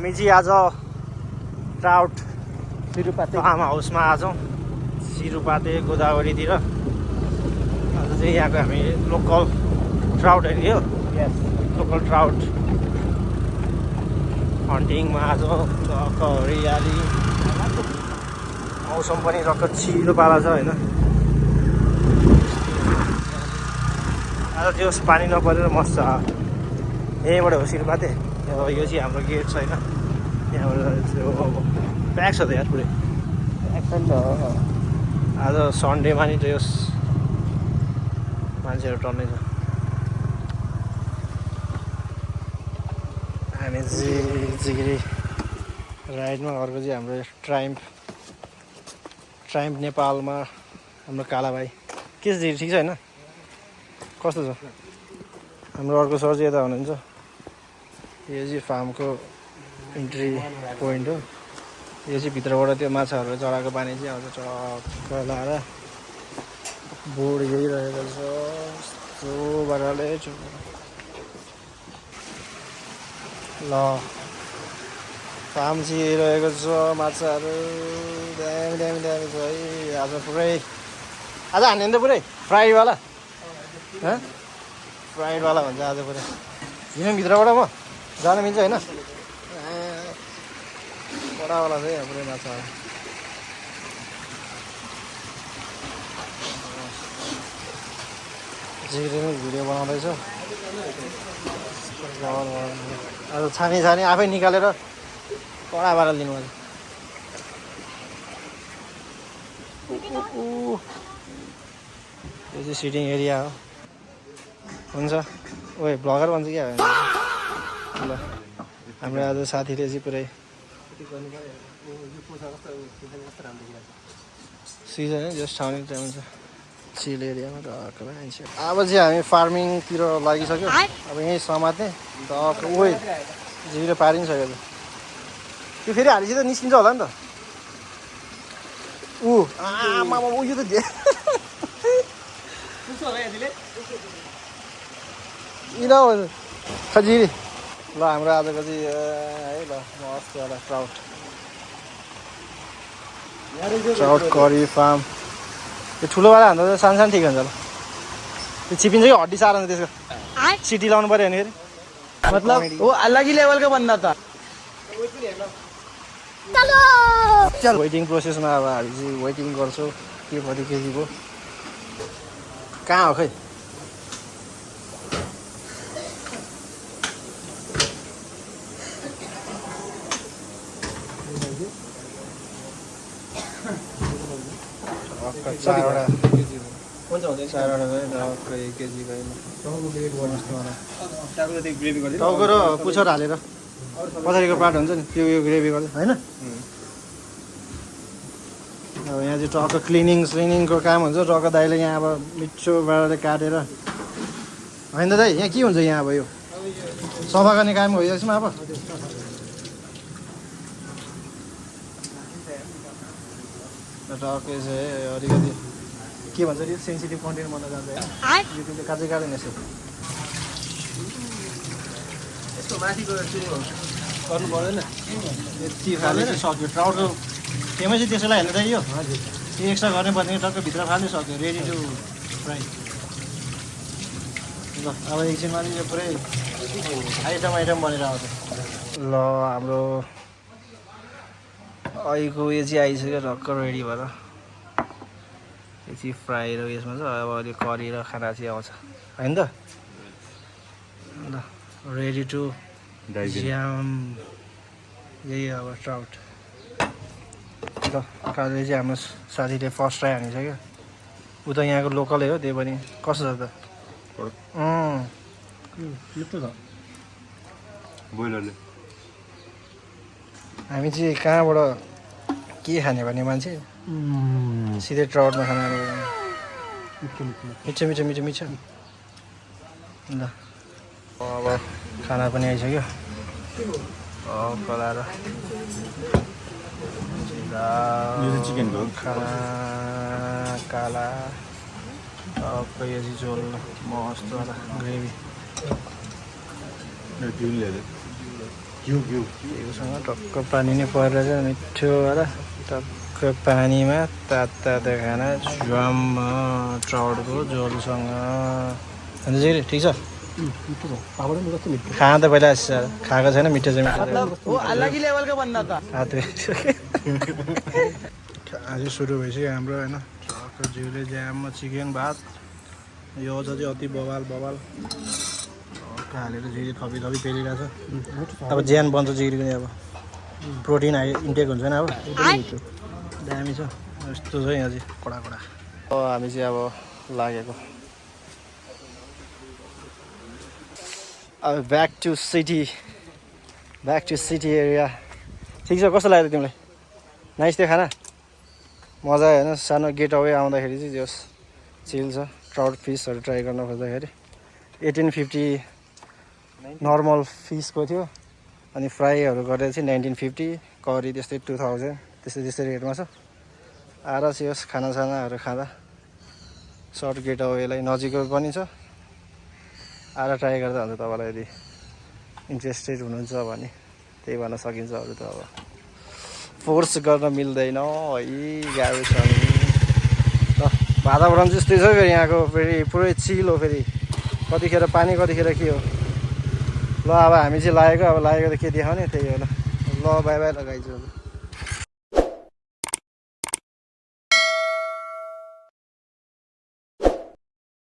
हामी चाहिँ आज ट्राउट फार्म हाउसमा आछौँ सिरुपाते गोदावरीतिर। आज चाहिँ यहाँको हामी लोकल ट्राउट हेऱ्यो, लोकल ट्राउट हन्टिङमा आछौँ। टक्क हरियाली, मौसम पनि टक्क चिलो पाला छ होइन। आज त्यो पानी नपरेर मस्त छ। यहीँबाट हो सिरुपाते। यो चाहिँ हाम्रो गेट छ होइन, यहाँबाट प्याक छ त यार पुरै। आज सन्डेमा नि त यस मान्छेहरू टन्नै छ। हामी जिगिरी राइडमा, अर्को चाहिँ हाम्रो ट्राइम्प नेपालमा हाम्रो काला भाइ। के छ जिगिरी, ठिक छ होइन? कस्तो छ? हाम्रो अर्को सर चाहिँ यता हुनुहुन्छ। यो चाहिँ फार्मको इन्ट्री पोइन्ट हो। यो चाहिँ भित्रबाट त्यो माछाहरू चढाएको पानी चाहिँ आउँछ टक्क लाएर बोर्ड यही रहेको छ। यस्तो पाराले ल फार्म चाहिँ यही रहेको छ। माछाहरू दामी दामी दामी छ है। आज पुरै आज हान्ने नि त पुरै फ्राइडवाला, फ्राइडवाला भन्छ आज पुरै। हिँड्नु भित्रबाट म जानु मिल्छ होइन? बडावाला छ यहाँ पुरै माछा। जिग्रीमै भिडियो बनाउँदैछ। आज छानी आफै निकालेर कडा पारेर लिनु पर्छ। यो चाहिँ सिटिङ एरिया हो। हुन्छ ओए भ्लगर भन्छ क्या ल। हाम्रो आज साथीले चाहिँ पुरै सिजन जस्ट छाउने टाइम हुन्छ चिल एरियामा टक्क मान्छे। अब चाहिँ हामी फार्मिङतिर लागिसक्यो। अब यहीँ समात्ने टक्क ओइ जिरो पारिसक्यो त। त्यो फेरि हालिसित निस्किन्छ होला नि त। आमा यो त खजिरी ल। हाम्रो आजको चाहिँ है ल मस्त एउटा ट्राउट करी फार्म। त्यो ठुलोवाला हान्दा त सानो सानो ठिक हुन्छ ल। त्यो चिपिन्छ कि हड्डी साह्रो हुन्छ त्यसको। सिटी लाउनु पऱ्यो भने फेरि मतलब वो अलग ही लेवल का बंदा था। वेटिङ प्रोसेसमा अब हामी चाहिँ वेटिङ गर्छौँ के कति केजीको कहाँ हो खै। चारवटा टाउको र पुच्छर हालेर पछाडिको पार्ट हुन्छ नि त्यो यो ग्रेभी गर्दै होइन। अब यहाँ चाहिँ टक्क क्लिनिङको काम हुन्छ। टक्क दाइले यहाँ अब मिठो पाराले काटेर होइन त दाइ। यहाँ के हुन्छ यहाँ अब यो सफा गर्ने काम हो यसमा। अब टक्कै चाहिँ अलिकति के भन्छ यो सेन्सिटिभ कन्टेन्ट भन्न जान्छ युट्युबले काजै काटेन यसो। इसको माथिको गर्नु पर्दैन यति फाले चाहिँ सक्यो। ट्राउटको फेमै चाहिँ त्यसैलाई हेर्नु त यो एक्स्ट्रा गर्नै पर्ने। टक्क भित्र फाल्नै सक्यो। Ready to fry. ल अब एकछिनमा चाहिँ यो पुरै आइटम बनेर आउँछ। ल हाम्रो अहिलेको यो चाहिँ आइसक्यो टक्क रेडी भएर। यो चाहिँ फ्राई र यसमा छ। अब अहिले करी र खाना चाहिँ आउँछ होइन त। ल रेडी टु ज्याम। यही अब ट्राउट। ल काले चाहिँ हाम्रो साथीले फर्स्ट ट्राई हानिसक्यो। ऊ त यहाँको लोकलै हो त्यही पनि। कस्तो छ त? बोइलरले हामी चाहिँ कहाँबाट के खाने भन्ने मान्छे सिधै ट्राउटमा खाना मिठो मिठो मिठो मिठो। ल अब खाना पनि आइसक्यो। कलाएर चिकनको खाना काला टक्क यो चाहिँ झोल मस्त वाला ग्रेभी। ग्रिल घिउसँग टक्क पानी नै परेर चाहिँ मिठो भएर टक्क पानीमा तातो खाना झ्वाम ट्राउटको झोलसँग अन्त ठिक छ खाना त पहिला खाएको छैन मिठो चाहिँ वो अलग ही लेवल का बंदा था। आज सुरु भइसक्यो हाम्रो होइन टक्क जिउले ज्याममा चिकन भात यो चाहिँ अति बवाल हालेर जिरी थपी पेलिरहेको छ अब ज्यान बन्छ जिरीको नि अब प्रोटिन इन्टेक हुन्छ नि अब दामी छ यस्तो छ यहाँ चाहिँ कडा हामी चाहिँ अब लागेको अब ब्याक टु सिटी एरिया ठिक छ कस्तो लाग्यो तिमीलाई नाइस थियो खाना मजा आयो होइन सानो गेट अवे आउँदाखेरि चाहिँ जस चिल छ ट्राउट फिसहरू ट्राई गर्न खोज्दाखेरि 1850 नर्मल फिसको थियो अनि फ्राईहरू गरेर चाहिँ 1950 करी त्यस्तै 2000 त्यस्तै रेटमा छ आएर चाहिँ होस् खानासानाहरू खाँदा सर्ट गेट अवेलाई नजिकको पनि छ आएर ट्राई गर्दा हुन्छ तपाईँलाई यदि इन्ट्रेस्टेड हुनुहुन्छ भने त्यही भन्न सकिन्छ अरू त अब फोर्स गर्न मिल्दैन है गाह्रो छ नि ल वातावरण चाहिँ यस्तै छ फेरि यहाँको फेरि पुरै चिल हो फेरि कतिखेर पानी कतिखेर के हो ल अब हामी चाहिँ लागेको त के देखाउने त्यही हो ल बाई बाई लगाइदिन्छु